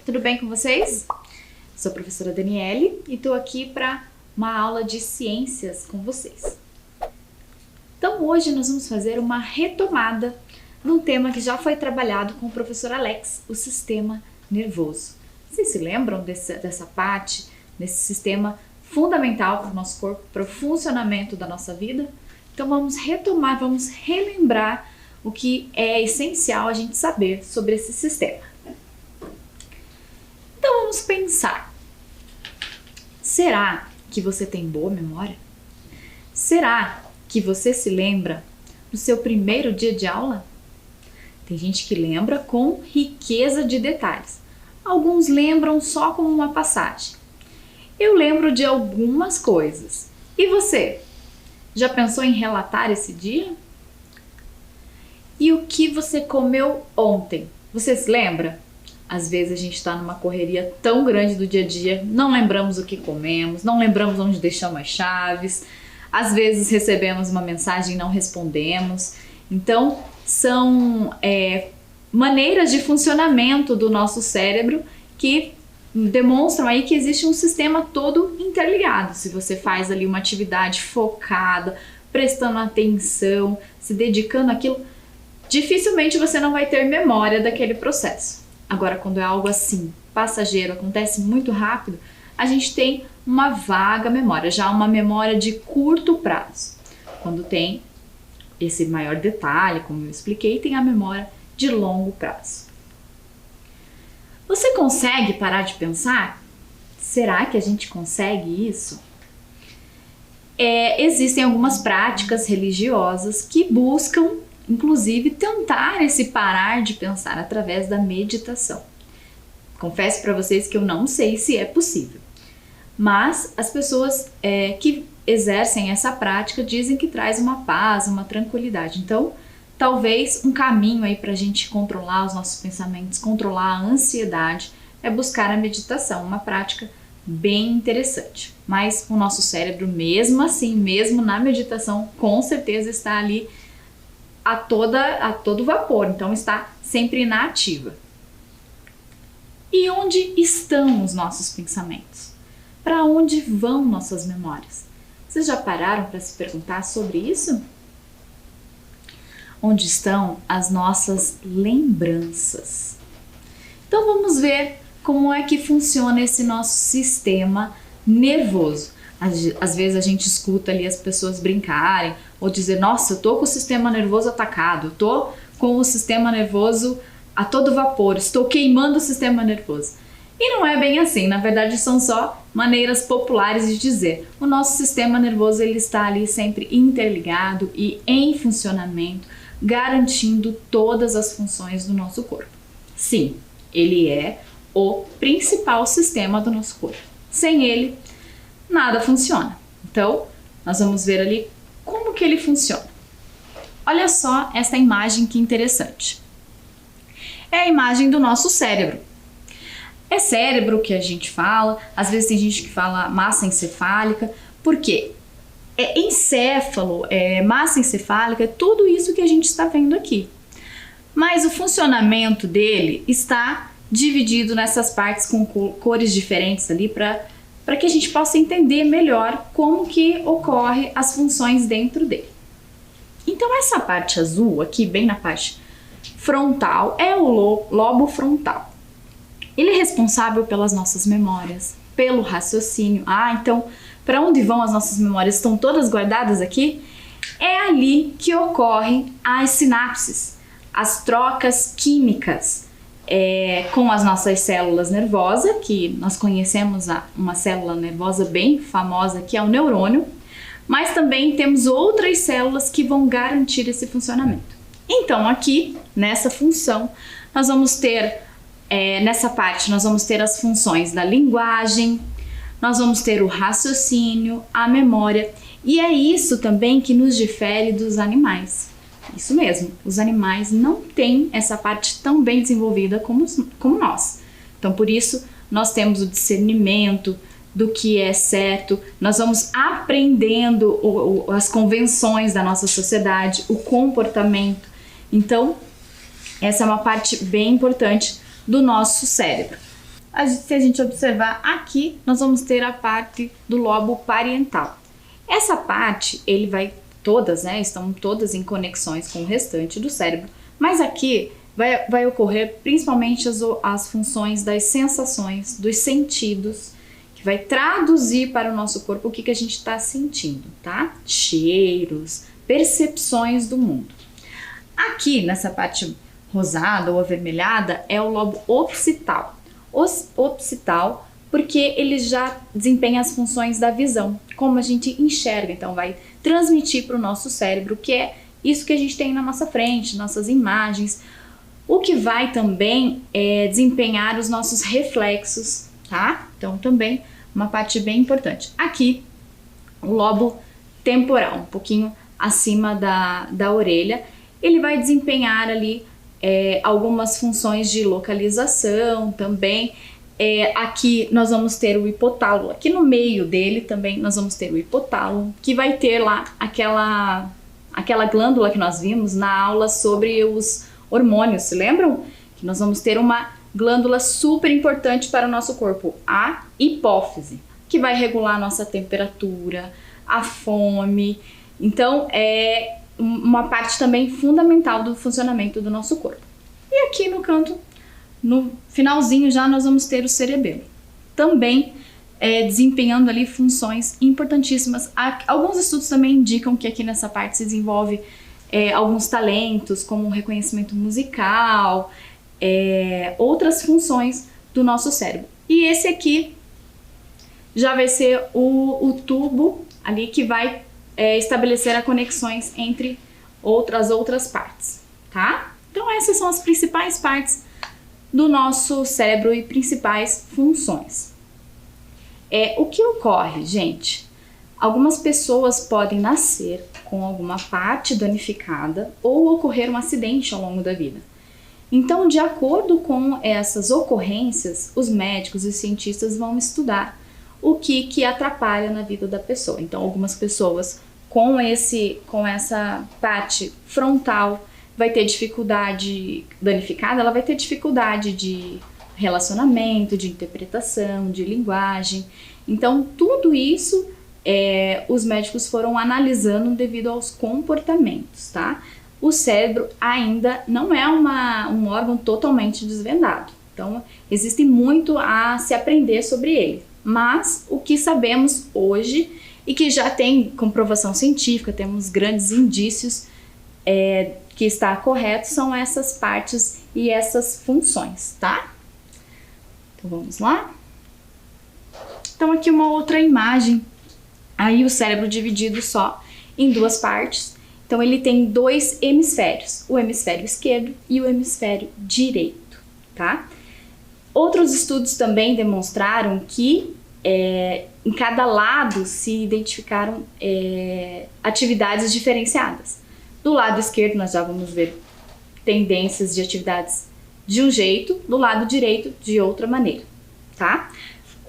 tudo bem com vocês? Sou a professora Daniele e estou aqui para uma aula de ciências com vocês. Então hoje nós vamos fazer uma retomada de um tema que já foi trabalhado com o professor Alex, o sistema nervoso. Vocês se lembram dessa parte, desse sistema fundamental para o nosso corpo, para o funcionamento da nossa vida? Então vamos retomar, vamos relembrar o que é essencial a gente saber sobre esse sistema. Então vamos pensar. Será que você tem boa memória? Será que você se lembra do seu primeiro dia de aula? Tem gente que lembra com riqueza de detalhes. Alguns lembram só como uma passagem. Eu lembro de algumas coisas. E você? Já pensou em relatar esse dia? E o que você comeu ontem? Você se lembra? Às vezes a gente está numa correria tão grande do dia a dia, não lembramos o que comemos, não lembramos onde deixamos as chaves, às vezes recebemos uma mensagem e não respondemos. Então, são maneiras de funcionamento do nosso cérebro que demonstram aí que existe um sistema todo interligado. Se você faz ali uma atividade focada, prestando atenção, se dedicando àquilo, dificilmente você não vai ter memória daquele processo. Agora, quando é algo assim, passageiro, acontece muito rápido, a gente tem uma vaga memória, já uma memória de curto prazo. Quando tem esse maior detalhe, como eu expliquei, tem a memória de longo prazo. Você consegue parar de pensar? Será que a gente consegue isso? Existem algumas práticas religiosas que buscam, inclusive, tentar esse parar de pensar através da meditação. Confesso para vocês que eu não sei se é possível, mas as pessoas que exercem essa prática dizem que traz uma paz, uma tranquilidade. Então, talvez um caminho aí para a gente controlar os nossos pensamentos, controlar a ansiedade, é buscar a meditação, uma prática bem interessante. Mas o nosso cérebro, mesmo assim, mesmo na meditação, com certeza está ali a todo vapor, então está sempre na ativa. E onde estão os nossos pensamentos? Para onde vão nossas memórias? Vocês já pararam para se perguntar sobre isso? Onde estão as nossas lembranças? Então vamos ver como é que funciona esse nosso sistema nervoso. Às vezes a gente escuta ali as pessoas brincarem ou dizer, nossa, eu tô com o sistema nervoso atacado, eu tô com o sistema nervoso a todo vapor, estou queimando o sistema nervoso. E não é bem assim, na verdade são só maneiras populares de dizer. O nosso sistema nervoso ele está ali sempre interligado e em funcionamento, garantindo todas as funções do nosso corpo. Sim, ele é o principal sistema do nosso corpo. Sem ele, nada funciona. Então, nós vamos ver ali como que ele funciona. Olha só essa imagem que interessante. É a imagem do nosso cérebro. É cérebro que a gente fala, às vezes tem gente que fala massa encefálica, porque é encéfalo, é massa encefálica, é tudo isso que a gente está vendo aqui. Mas o funcionamento dele está dividido nessas partes com cores diferentes ali para que a gente possa entender melhor como que ocorre as funções dentro dele. Então essa parte azul aqui, bem na parte frontal, é o lobo frontal. Ele é responsável pelas nossas memórias, pelo raciocínio. Então, para onde vão as nossas memórias? Estão todas guardadas aqui? É ali que ocorrem as sinapses, as trocas químicas com as nossas células nervosas, que nós conhecemos uma célula nervosa bem famosa, que é o neurônio, mas também temos outras células que vão garantir esse funcionamento. Então, aqui, nessa função, nós vamos ter, nessa parte, nós vamos ter as funções da linguagem, nós vamos ter o raciocínio, a memória, e é isso também que nos difere dos animais. Isso mesmo, os animais não têm essa parte tão bem desenvolvida como nós. Então, por isso, nós temos o discernimento do que é certo, nós vamos aprendendo as convenções da nossa sociedade, o comportamento. Então, essa é uma parte bem importante do nosso cérebro. se a gente observar aqui, nós vamos ter a parte do lobo parietal. Essa parte, ele vai todas, né, estão todas em conexões com o restante do cérebro, mas aqui vai ocorrer principalmente as funções das sensações, dos sentidos, que vai traduzir para o nosso corpo o que a gente está sentindo, tá? Cheiros, percepções do mundo. Aqui, nessa parte rosada ou avermelhada, é o lobo occipital. Occipital, porque ele já desempenha as funções da visão, como a gente enxerga, então vai transmitir para o nosso cérebro, que é isso que a gente tem na nossa frente, nossas imagens, o que vai também desempenhar os nossos reflexos, tá? Então também uma parte bem importante. Aqui, o lobo temporal, um pouquinho acima da orelha, ele vai desempenhar ali algumas funções de localização também. Aqui nós vamos ter o hipotálamo, aqui no meio dele também nós vamos ter o hipotálamo, que vai ter lá aquela glândula que nós vimos na aula sobre os hormônios, se lembram? Que nós vamos ter uma glândula super importante para o nosso corpo, a hipófise, que vai regular a nossa temperatura, a fome. Então é uma parte também fundamental do funcionamento do nosso corpo. E aqui no canto, no finalzinho já, nós vamos ter o cerebelo, também desempenhando ali funções importantíssimas. Alguns estudos também indicam que aqui nessa parte se desenvolve alguns talentos, como o reconhecimento musical, outras funções do nosso cérebro. E esse aqui já vai ser o tubo ali que vai estabelecer as conexões entre outras partes, tá? Então essas são as principais partes do nosso cérebro e principais funções. O que ocorre, gente? Algumas pessoas podem nascer com alguma parte danificada ou ocorrer um acidente ao longo da vida. Então, de acordo com essas ocorrências, os médicos e cientistas vão estudar o que atrapalha na vida da pessoa. Então, algumas pessoas com essa parte frontal vai ter dificuldade danificada, ela vai ter dificuldade de relacionamento, de interpretação, de linguagem. Então, tudo isso os médicos foram analisando devido aos comportamentos, tá? O cérebro ainda não é um órgão totalmente desvendado. Então, existe muito a se aprender sobre ele. Mas o que sabemos hoje e que já tem comprovação científica, temos grandes indícios que está correto, são essas partes e essas funções, tá? Então vamos lá? Então aqui uma outra imagem, aí o cérebro dividido só em duas partes. Então ele tem dois hemisférios, o hemisfério esquerdo e o hemisfério direito, tá? Outros estudos também demonstraram que em cada lado se identificaram atividades diferenciadas. Do lado esquerdo nós já vamos ver tendências de atividades de um jeito, do lado direito de outra maneira, tá?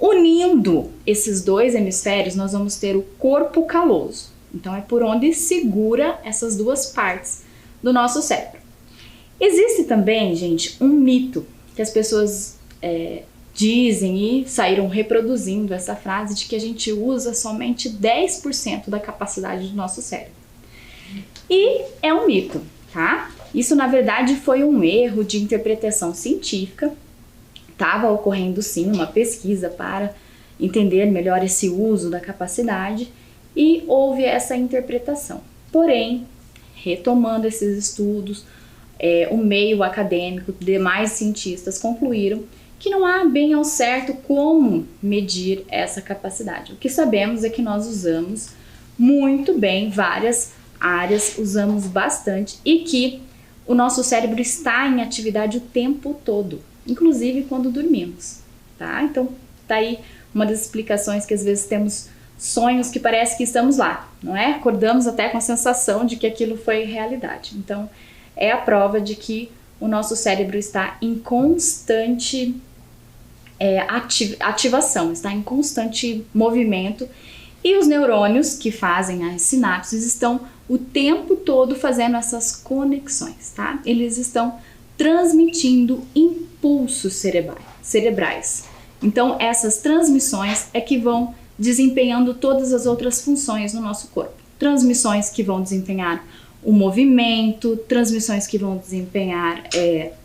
Unindo esses dois hemisférios nós vamos ter o corpo caloso. Então é por onde segura essas duas partes do nosso cérebro. Existe também, gente, um mito que as pessoas dizem e saíram reproduzindo essa frase de que a gente usa somente 10% da capacidade do nosso cérebro. E é um mito, tá? Isso na verdade foi um erro de interpretação científica. Estava ocorrendo sim uma pesquisa para entender melhor esse uso da capacidade e houve essa interpretação. Porém, retomando esses estudos, o meio acadêmico, demais cientistas concluíram que não há bem ao certo como medir essa capacidade. O que sabemos é que nós usamos muito bem várias áreas, usamos bastante e que o nosso cérebro está em atividade o tempo todo, inclusive quando dormimos, tá? Então, tá aí uma das explicações que às vezes temos sonhos que parece que estamos lá, não é? Acordamos até com a sensação de que aquilo foi realidade. Então, é a prova de que o nosso cérebro está em constante ativação, está em constante movimento e os neurônios que fazem as sinapses estão o tempo todo fazendo essas conexões, tá? Eles estão transmitindo impulsos cerebrais. Então, essas transmissões é que vão desempenhando todas as outras funções no nosso corpo. Transmissões que vão desempenhar o movimento, transmissões que vão desempenhar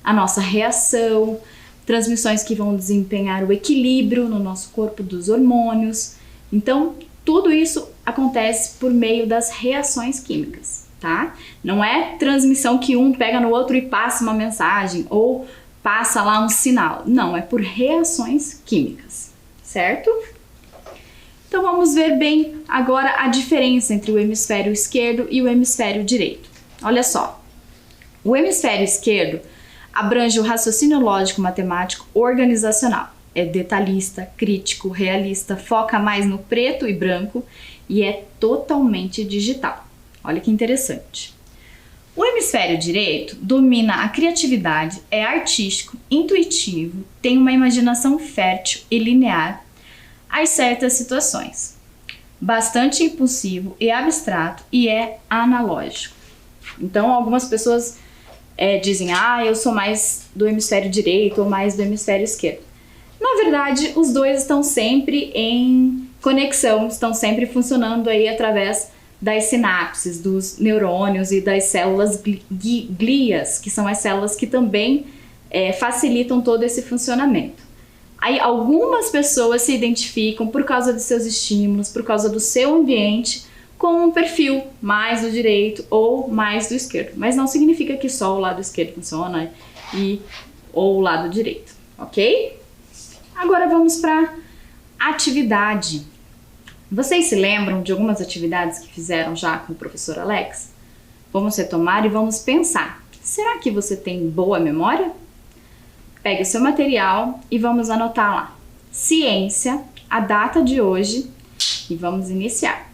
a nossa reação, transmissões que vão desempenhar o equilíbrio no nosso corpo dos hormônios. Então, tudo isso acontece por meio das reações químicas, tá? Não é transmissão que um pega no outro e passa uma mensagem ou passa lá um sinal. Não, é por reações químicas, certo? Então vamos ver bem agora a diferença entre o hemisfério esquerdo e o hemisfério direito. Olha só, o hemisfério esquerdo abrange o raciocínio lógico, matemático, organizacional. É detalhista, crítico, realista, foca mais no preto e branco e é totalmente digital. Olha que interessante. O hemisfério direito domina a criatividade, é artístico, intuitivo, tem uma imaginação fértil e linear às certas situações, bastante impulsivo e abstrato e é analógico. Então, algumas pessoas dizem, eu sou mais do hemisfério direito ou mais do hemisfério esquerdo. Na verdade, os dois estão sempre em conexão, estão sempre funcionando aí através das sinapses, dos neurônios e das células glias, que são as células que também facilitam todo esse funcionamento. Aí algumas pessoas se identificam por causa de seus estímulos, por causa do seu ambiente, com um perfil mais do direito ou mais do esquerdo. Mas não significa que só o lado esquerdo funciona ou o lado direito, ok? Agora vamos para atividade. Vocês se lembram de algumas atividades que fizeram já com o professor Alex? Vamos retomar e vamos pensar. Será que você tem boa memória? Pegue o seu material e vamos anotar lá. Ciência, a data de hoje e vamos iniciar.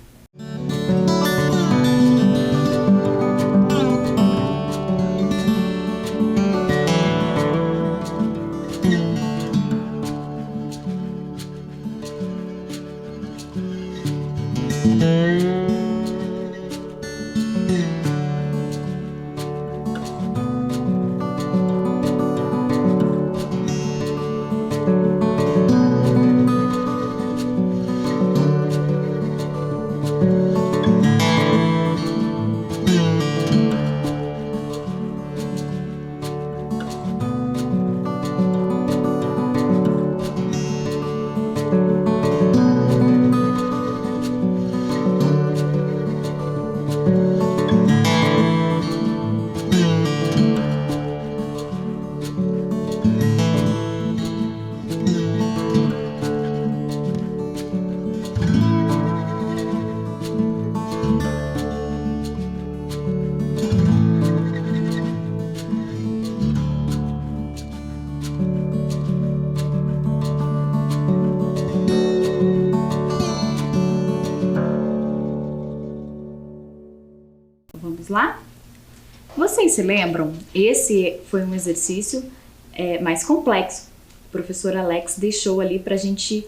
Vamos lá? Vocês se lembram? Esse foi um exercício mais complexo. O professor Alex deixou ali para a gente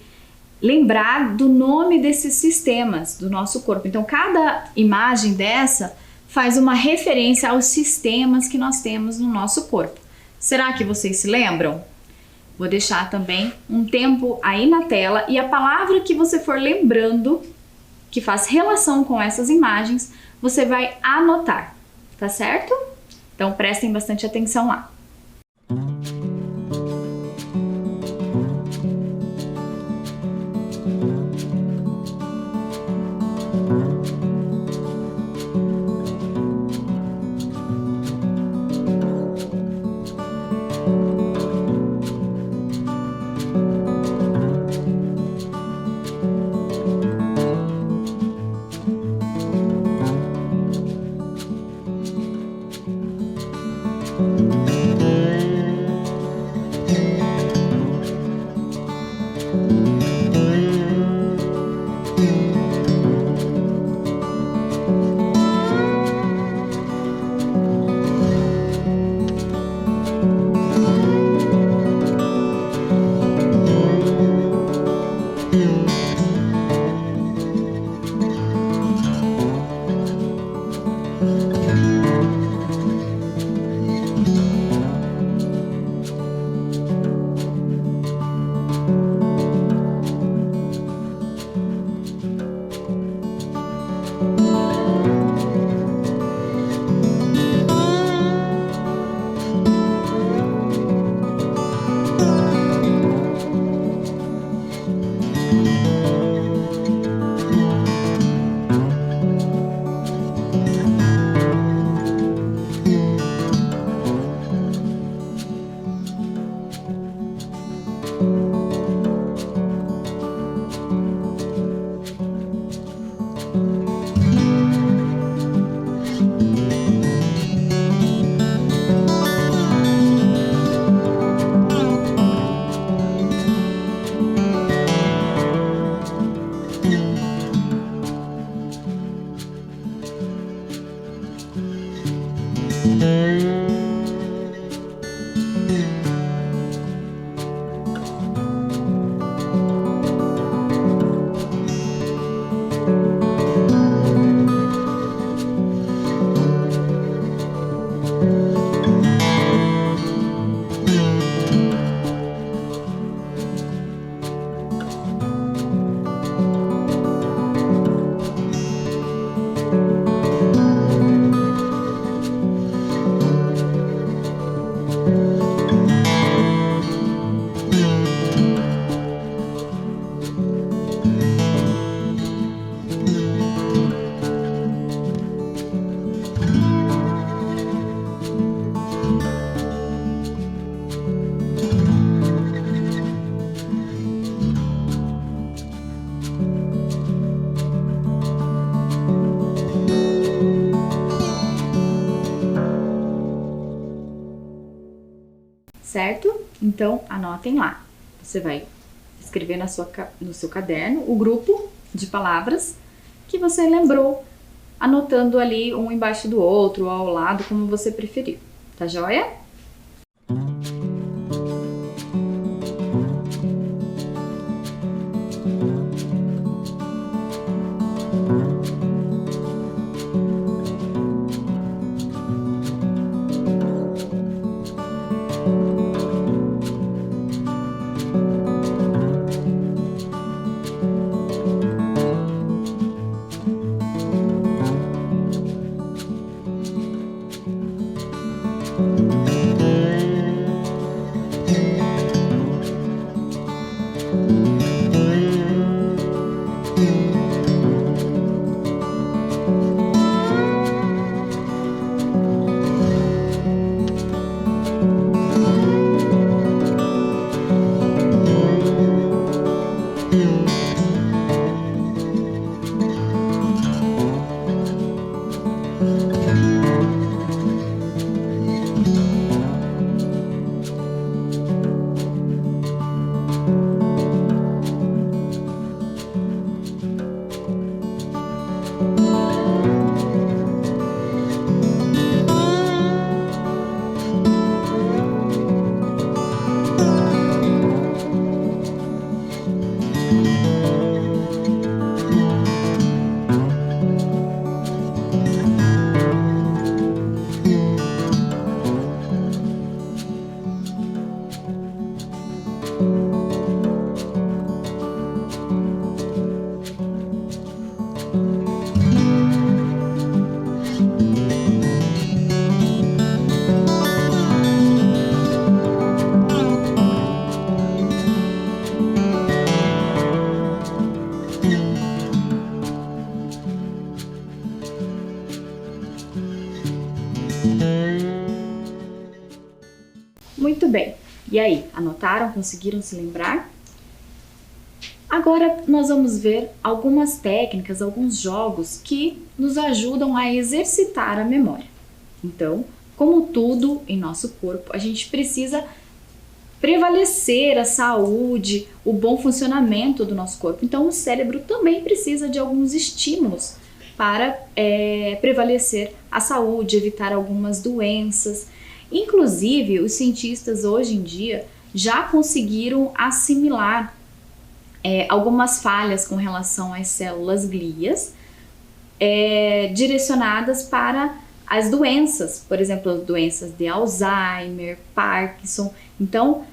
lembrar do nome desses sistemas do nosso corpo. Então, cada imagem dessa faz uma referência aos sistemas que nós temos no nosso corpo. Será que vocês se lembram? Vou deixar também um tempo aí na tela e a palavra que você for lembrando, que faz relação com essas imagens, você vai anotar, tá certo? Então prestem bastante atenção lá. Certo? Então, anotem lá. Você vai escrever no seu caderno o grupo de palavras que você lembrou, anotando ali um embaixo do outro, ou ao lado, como você preferir. Tá joia? Muito bem. E aí, anotaram? Conseguiram se lembrar? Agora nós vamos ver algumas técnicas, alguns jogos que nos ajudam a exercitar a memória. Então, como tudo em nosso corpo, a gente precisa prevalecer a saúde, o bom funcionamento do nosso corpo. Então, o cérebro também precisa de alguns estímulos para prevalecer a saúde, evitar algumas doenças. Inclusive, os cientistas hoje em dia já conseguiram assimilar algumas falhas com relação às células glias direcionadas para as doenças, por exemplo, as doenças de Alzheimer, Parkinson. Então,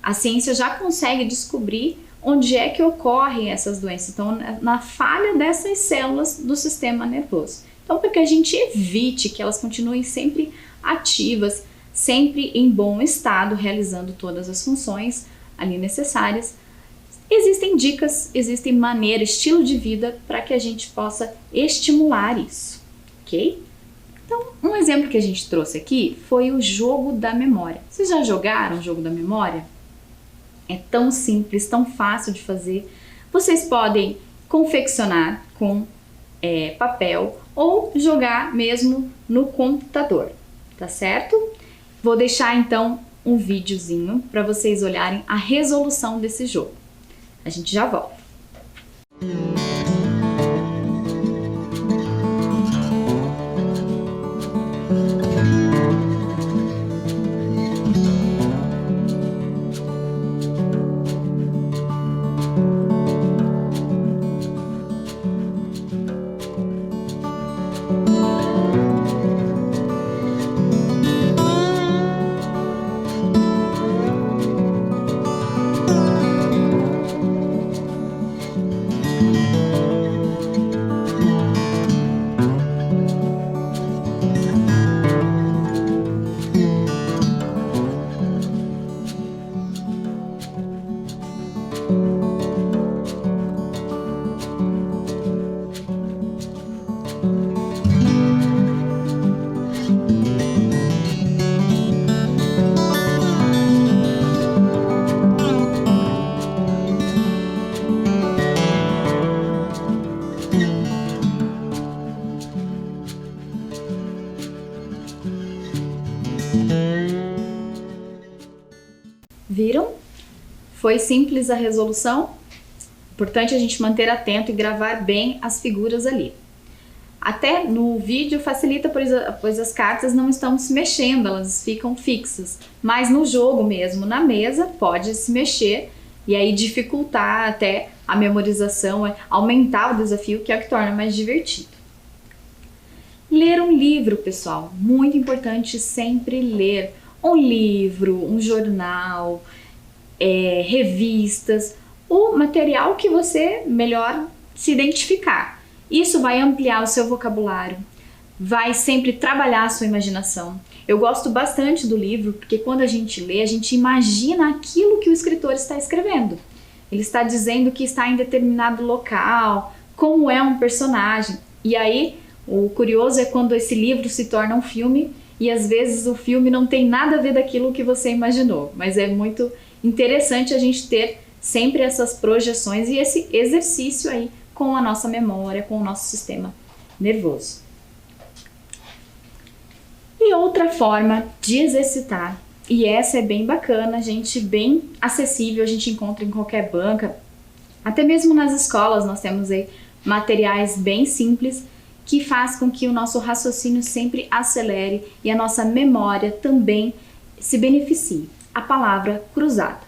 a ciência já consegue descobrir onde é que ocorrem essas doenças. Então, na falha dessas células do sistema nervoso. Então, para que a gente evite que elas continuem sempre ativas, sempre em bom estado, realizando todas as funções ali necessárias, existem dicas, existem maneiras, estilo de vida para que a gente possa estimular isso, ok? Então, um exemplo que a gente trouxe aqui foi o jogo da memória. Vocês já jogaram o jogo da memória? É tão simples, tão fácil de fazer. Vocês podem confeccionar com papel ou jogar mesmo no computador, tá certo? Vou deixar então um videozinho para vocês olharem a resolução desse jogo. A gente já volta. Viram? Foi simples a resolução? Importante a gente manter atento e gravar bem as figuras ali. Até no vídeo facilita, pois as cartas não estão se mexendo, elas ficam fixas. Mas no jogo mesmo, na mesa, pode se mexer e aí dificultar até a memorização, aumentar o desafio, que é o que torna mais divertido. Ler um livro, pessoal, muito importante sempre ler um livro, um jornal, revistas, o material que você melhor se identificar. Isso vai ampliar o seu vocabulário, vai sempre trabalhar a sua imaginação. Eu gosto bastante do livro porque quando a gente lê, a gente imagina aquilo que o escritor está escrevendo. Ele está dizendo que está em determinado local, como é um personagem. E aí, o curioso é quando esse livro se torna um filme e às vezes o filme não tem nada a ver daquilo que você imaginou. Mas é muito interessante a gente ter sempre essas projeções e esse exercício aí com a nossa memória, com o nosso sistema nervoso. E outra forma de exercitar, e essa é bem bacana, gente, bem acessível, a gente encontra em qualquer banca, até mesmo nas escolas nós temos aí materiais bem simples que faz com que o nosso raciocínio sempre acelere e a nossa memória também se beneficie. A palavra cruzada,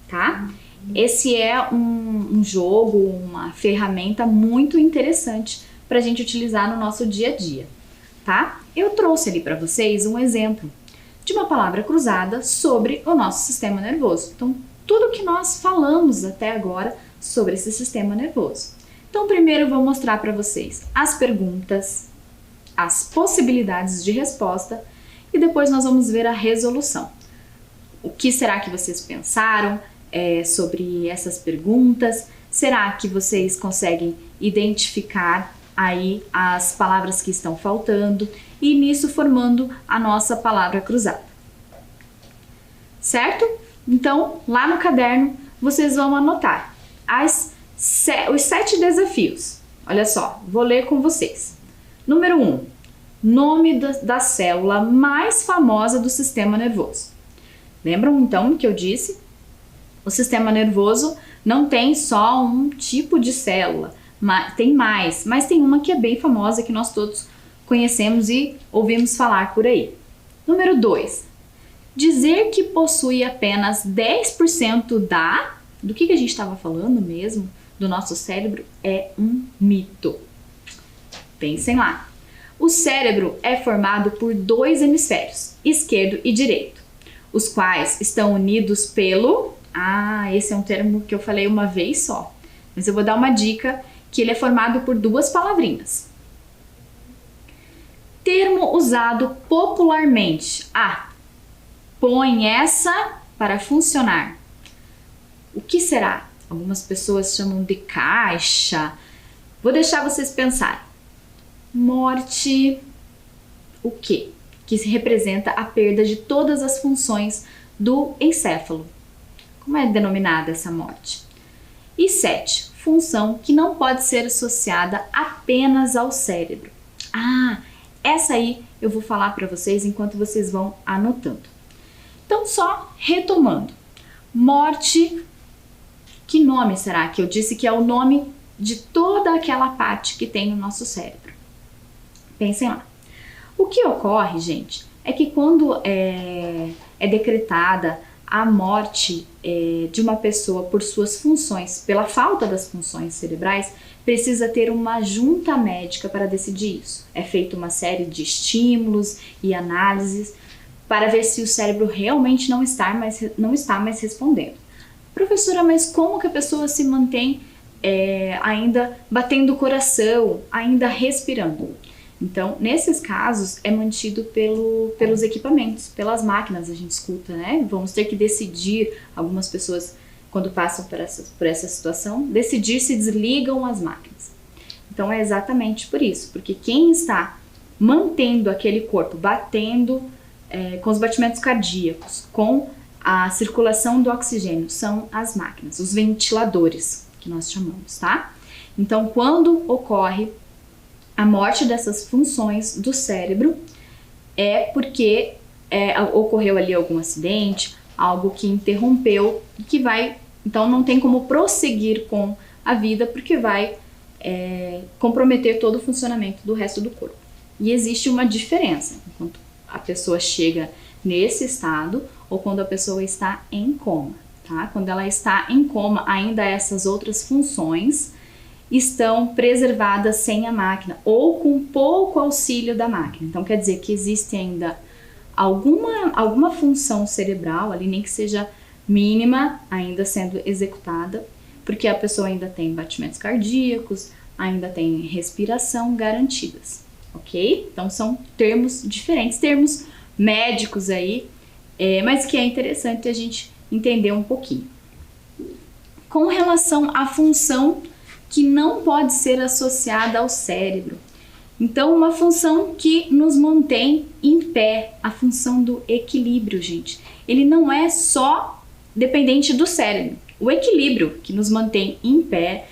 tá? Esse é um jogo, uma ferramenta muito interessante para a gente utilizar no nosso dia a dia, tá? Eu trouxe ali para vocês um exemplo de uma palavra cruzada sobre o nosso sistema nervoso. Então, tudo que nós falamos até agora sobre esse sistema nervoso. Então, primeiro eu vou mostrar para vocês as perguntas, as possibilidades de resposta e depois nós vamos ver a resolução. O que será que vocês pensaram sobre essas perguntas? Será que vocês conseguem identificar aí as palavras que estão faltando e nisso formando a nossa palavra cruzada? Certo? Então, lá no caderno, vocês vão anotar os 7 desafios. Olha só, vou ler com vocês. Número 1. Nome da célula mais famosa do sistema nervoso. Lembram então que eu disse? O sistema nervoso não tem só um tipo de célula, tem mais, mas tem uma que é bem famosa que nós todos conhecemos e ouvimos falar por aí. Número 2. Dizer que possui apenas 10% do que a gente estava falando mesmo, do nosso cérebro, é um mito. Pensem lá. O cérebro é formado por 2 hemisférios, esquerdo e direito, os quais estão unidos pelo... esse é um termo que eu falei uma vez só, mas eu vou dar uma dica que ele é formado por 2 palavrinhas. Termo usado popularmente. Põe essa para funcionar. O que será? Algumas pessoas chamam de caixa. Vou deixar vocês pensarem. Morte, o quê? Que representa a perda de todas as funções do encéfalo. Como é denominada essa morte? E 7, função que não pode ser associada apenas ao cérebro. Essa aí eu vou falar para vocês enquanto vocês vão anotando. Então, só retomando. Morte, que nome será? Que eu disse que é o nome de toda aquela parte que tem no nosso cérebro. Pensem lá. O que ocorre, gente, é que quando é decretada a morte de uma pessoa por suas funções, pela falta das funções cerebrais, precisa ter uma junta médica para decidir isso. É feita uma série de estímulos e análises para ver se o cérebro realmente não está mais respondendo. Professora, mas como que a pessoa se mantém ainda batendo o coração, ainda respirando? Então, nesses casos, é mantido pelos equipamentos, pelas máquinas, a gente escuta, né? Vamos ter que decidir, algumas pessoas, quando passam por essa situação, decidir se desligam as máquinas. Então, é exatamente por isso, porque quem está mantendo aquele corpo batendo com os batimentos cardíacos, com a circulação do oxigênio, são as máquinas, os ventiladores, que nós chamamos, tá? Então, quando ocorre a morte dessas funções do cérebro, é porque ocorreu ali algum acidente, algo que interrompeu e que vai, então não tem como prosseguir com a vida porque vai comprometer todo o funcionamento do resto do corpo. E existe uma diferença enquanto a pessoa chega nesse estado ou quando a pessoa está em coma, tá? Quando ela está em coma, ainda essas outras funções estão preservadas sem a máquina ou com pouco auxílio da máquina. Então quer dizer que existe ainda alguma função cerebral ali, nem que seja mínima, ainda sendo executada, porque a pessoa ainda tem batimentos cardíacos, ainda tem respiração garantidas, ok? Então são termos diferentes, termos médicos aí, mas que é interessante a gente entender um pouquinho. Com relação à função que não pode ser associada ao cérebro, então uma função que nos mantém em pé, a função do equilíbrio, gente. Ele não é só dependente do cérebro. O equilíbrio que nos mantém em pé,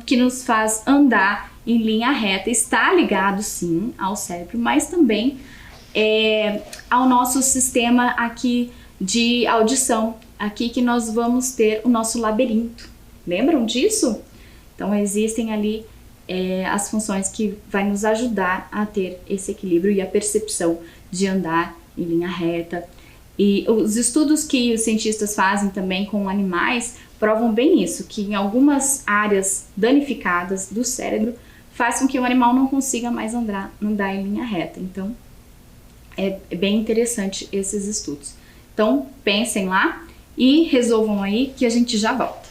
que nos faz andar em linha reta, está ligado sim ao cérebro, mas também ao nosso sistema aqui de audição, aqui que nós vamos ter o nosso labirinto. Lembram disso? Então existem ali as funções que vai nos ajudar a ter esse equilíbrio e a percepção de andar em linha reta. E os estudos que os cientistas fazem também com animais provam bem isso, que em algumas áreas danificadas do cérebro faz com que o animal não consiga mais andar em linha reta. Então é bem interessante esses estudos. Então pensem lá e resolvam aí que a gente já volta.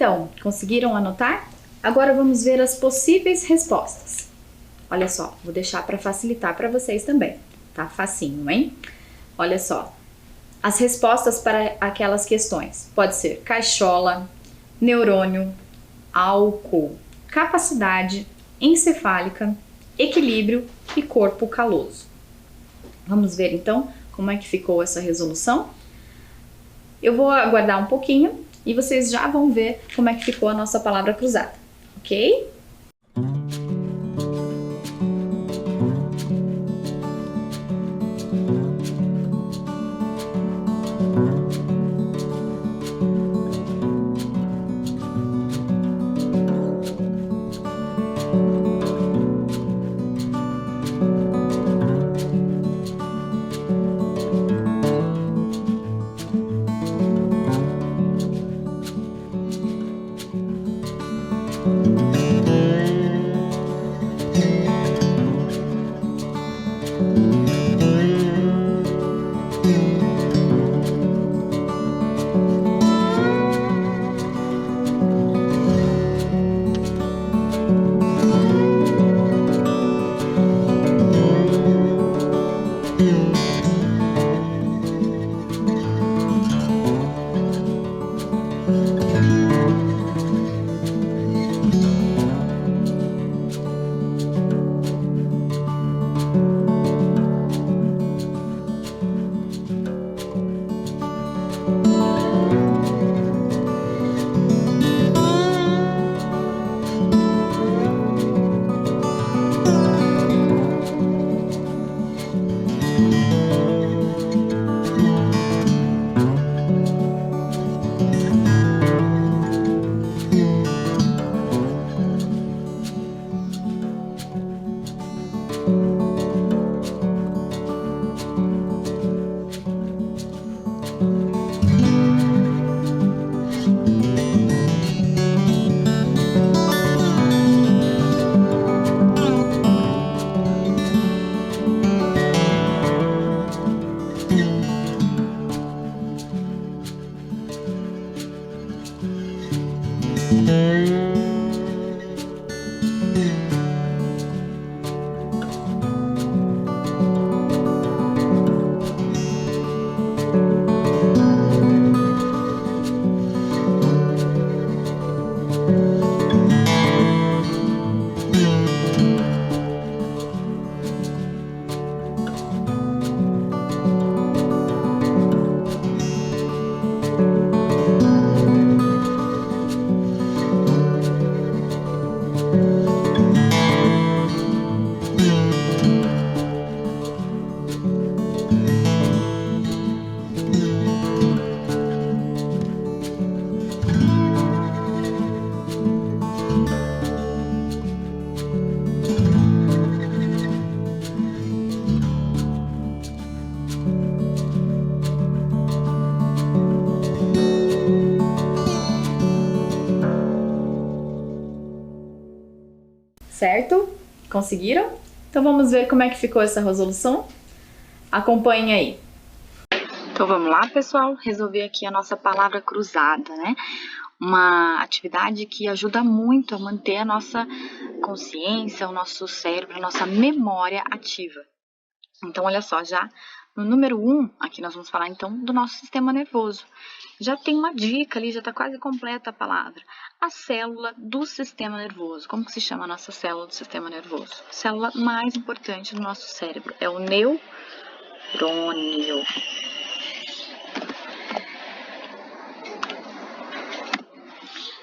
Então, conseguiram anotar? Agora vamos ver as possíveis respostas. Olha só, vou deixar para facilitar para vocês também, tá? Facinho, hein? Olha só, as respostas para aquelas questões. Pode ser caixola, neurônio, álcool, capacidade, encefálica, equilíbrio e corpo caloso. Vamos ver então como é que ficou essa resolução? Eu vou aguardar um pouquinho e vocês já vão ver como é que ficou a nossa palavra cruzada, ok? Certo? Conseguiram? Então vamos ver como é que ficou essa resolução? Acompanhe aí. Então vamos lá, pessoal, resolver aqui a nossa palavra cruzada, né? Uma atividade que ajuda muito a manter a nossa consciência, o nosso cérebro, a nossa memória ativa. Então, olha só, já no número 1, aqui nós vamos falar então do nosso sistema nervoso. Já tem uma dica ali, já está quase completa a palavra. A célula do sistema nervoso. Como que se chama a nossa célula do sistema nervoso? A célula mais importante do nosso cérebro é o neurônio.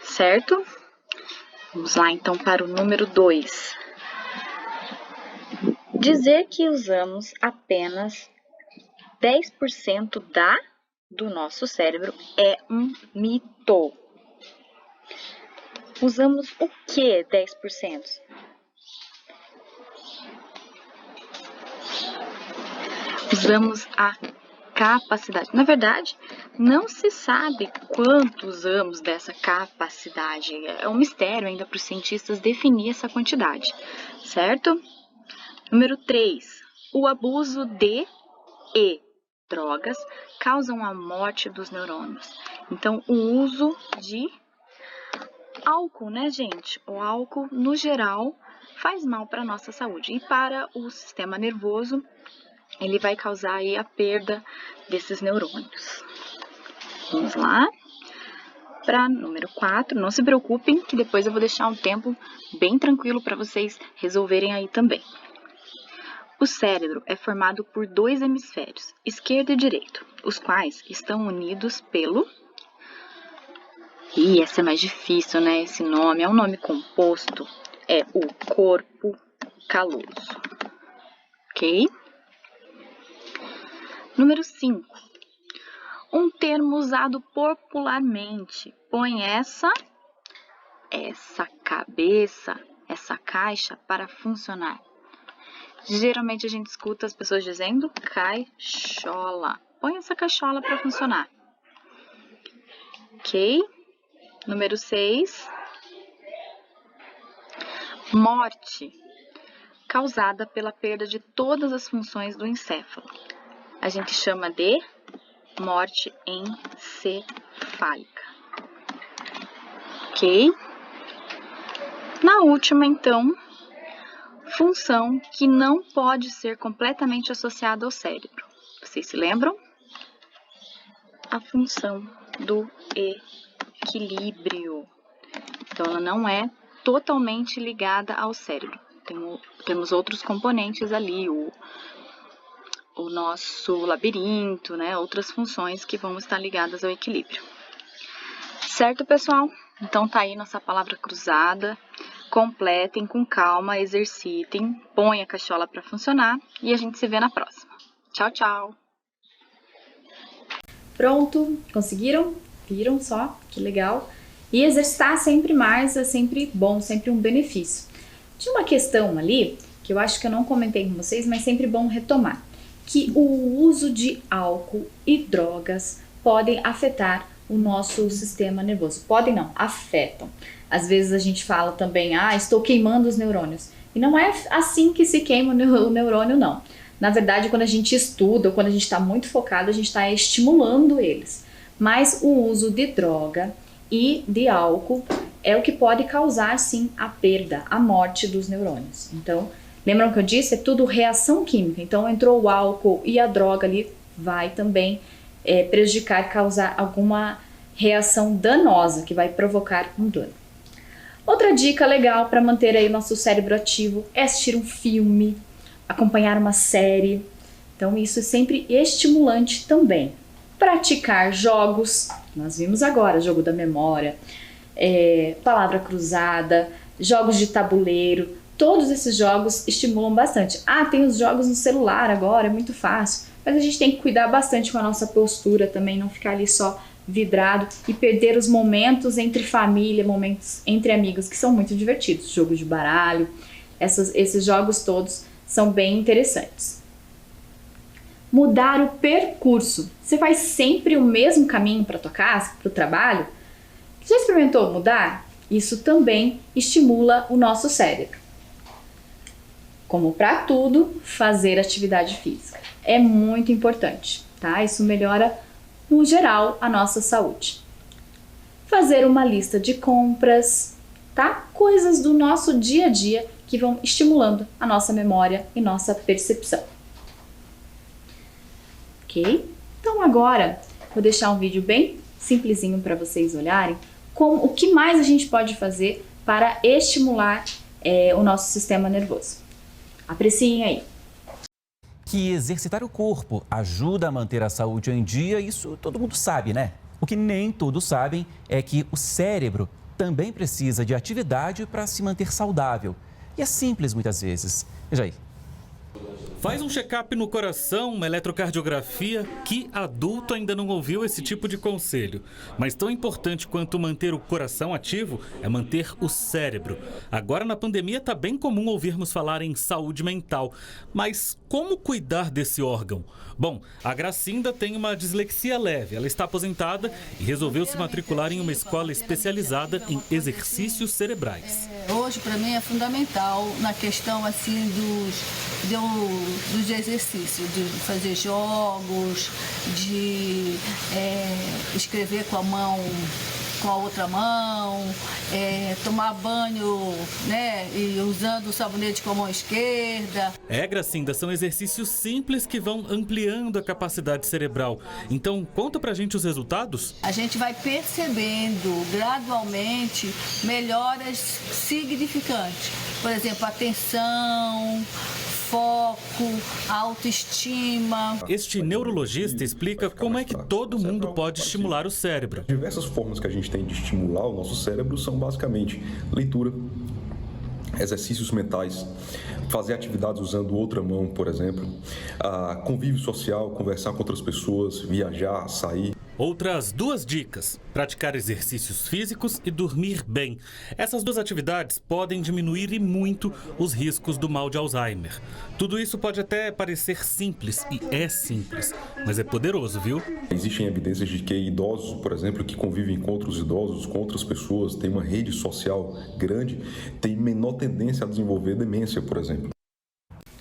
Certo? Vamos lá então para o número 2. Dizer que usamos apenas 10% do nosso cérebro é um mito. Usamos o que 10%? Usamos a capacidade. Na verdade, não se sabe quanto usamos dessa capacidade. É um mistério ainda para os cientistas definir essa quantidade, certo? Número 3. O abuso de drogas causam a morte dos neurônios. Então, o uso de Álcool, né, gente? O álcool, no geral, faz mal para a nossa saúde. E para o sistema nervoso, ele vai causar aí a perda desses neurônios. Vamos lá. Para número 4, não se preocupem que depois eu vou deixar um tempo bem tranquilo para vocês resolverem aí também. O cérebro é formado por 2 hemisférios, esquerdo e direito, os quais estão unidos pelo... essa é mais difícil, né? Esse nome é um nome composto, é o corpo caloso, ok? Número 5. Um termo usado popularmente. Põe essa cabeça, essa caixa para funcionar. Geralmente a gente escuta as pessoas dizendo caixola. Põe essa caixola para funcionar. Ok? Número 6. Morte. Causada pela perda de todas as funções do encéfalo. A gente chama de morte encefálica. Ok? Na última, então, função que não pode ser completamente associada ao cérebro. Vocês se lembram? A função do equilíbrio. Então, ela não é totalmente ligada ao cérebro. Temos outros componentes ali, o nosso labirinto, né? Outras funções que vão estar ligadas ao equilíbrio. Certo, pessoal? Então, tá aí nossa palavra cruzada. Completem com calma, exercitem, põe a caixola para funcionar e a gente se vê na próxima. Tchau, tchau! Pronto, conseguiram? Viram só? Que legal! E exercitar sempre mais é sempre bom, sempre um benefício. Tinha uma questão ali, que eu acho que eu não comentei com vocês, mas sempre bom retomar, que o uso de álcool e drogas podem afetar o nosso sistema nervoso. Podem não, afetam. Às vezes a gente fala também, estou queimando os neurônios. E não é assim que se queima o neurônio, não. Na verdade, quando a gente estuda ou quando a gente está muito focado, a gente está estimulando eles. Mas o uso de droga e de álcool é o que pode causar, sim, a perda, a morte dos neurônios. Então, lembram que eu disse? É tudo reação química. Então, entrou o álcool e a droga ali, vai também prejudicar, causar alguma reação danosa que vai provocar um dano. Outra dica legal para manter aí o nosso cérebro ativo é assistir um filme, acompanhar uma série. Então isso é sempre estimulante também. Praticar jogos, nós vimos agora, jogo da memória, palavra cruzada, jogos de tabuleiro, todos esses jogos estimulam bastante. Tem os jogos no celular agora, é muito fácil, mas a gente tem que cuidar bastante com a nossa postura também, não ficar ali só vidrado e perder os momentos entre família, momentos entre amigos, que são muito divertidos. Jogo de baralho, esses jogos todos são bem interessantes. Mudar o percurso. Você faz sempre o mesmo caminho para tua casa, para o trabalho? Já experimentou mudar? Isso também estimula o nosso cérebro. Como para tudo, fazer atividade física. É muito importante, tá? Isso melhora no geral, a nossa saúde. Fazer uma lista de compras, tá? Coisas do nosso dia a dia que vão estimulando a nossa memória e nossa percepção. Ok? Então agora, vou deixar um vídeo bem simplesinho para vocês olharem o que mais a gente pode fazer para estimular o nosso sistema nervoso. Apreciem aí. Que exercitar o corpo ajuda a manter a saúde em dia, isso todo mundo sabe, né? O que nem todos sabem é que o cérebro também precisa de atividade para se manter saudável. E é simples muitas vezes. Veja aí. Faz um check-up no coração, uma eletrocardiografia. Que adulto ainda não ouviu esse tipo de conselho? Mas tão importante quanto manter o coração ativo é manter o cérebro. Agora na pandemia está bem comum ouvirmos falar em saúde mental. Mas como cuidar desse órgão? Bom, a Gracinda tem uma dislexia leve. Ela está aposentada e resolveu se matricular em uma escola especializada em exercícios cerebrais. Hoje, para mim, é fundamental na questão assim dos exercícios, de fazer jogos, de escrever com a mão com a outra mão, tomar banho, né, e usando o sabonete com a mão esquerda. Gracinda, são exercícios simples que vão ampliando a capacidade cerebral. Então, conta pra gente os resultados. A gente vai percebendo gradualmente melhoras significantes. Por exemplo, atenção, foco, autoestima. Este neurologista explica como é que todo mundo pode estimular o cérebro. Diversas formas que a gente tem de estimular o nosso cérebro são basicamente leitura, exercícios mentais, fazer atividades usando outra mão, por exemplo, convívio social, conversar com outras pessoas, viajar, sair. Outras 2 dicas: praticar exercícios físicos e dormir bem. Essas 2 atividades podem diminuir e muito os riscos do mal de Alzheimer. Tudo isso pode até parecer simples, e é simples, mas é poderoso, viu? Existem evidências de que idosos, por exemplo, que convivem com outros idosos, com outras pessoas, têm uma rede social grande, têm menor tendência a desenvolver demência, por exemplo.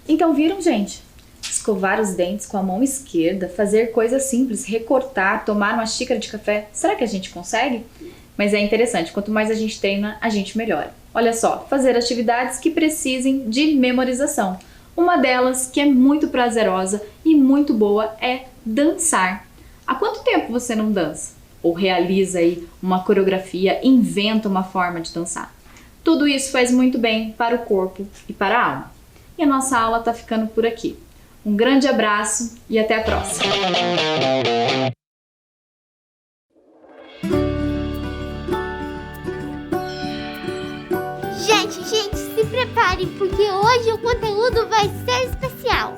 Então viram, gente? Escovar os dentes com a mão esquerda, fazer coisas simples, recortar, tomar uma xícara de café. Será que a gente consegue? Mas é interessante, quanto mais a gente treina, a gente melhora. Olha só, fazer atividades que precisem de memorização. Uma delas, que é muito prazerosa e muito boa, é dançar. Há quanto tempo você não dança? Ou realiza aí uma coreografia, inventa uma forma de dançar? Tudo isso faz muito bem para o corpo e para a alma. E a nossa aula está ficando por aqui. Um grande abraço e até a próxima! Gente, se preparem porque hoje o conteúdo vai ser especial.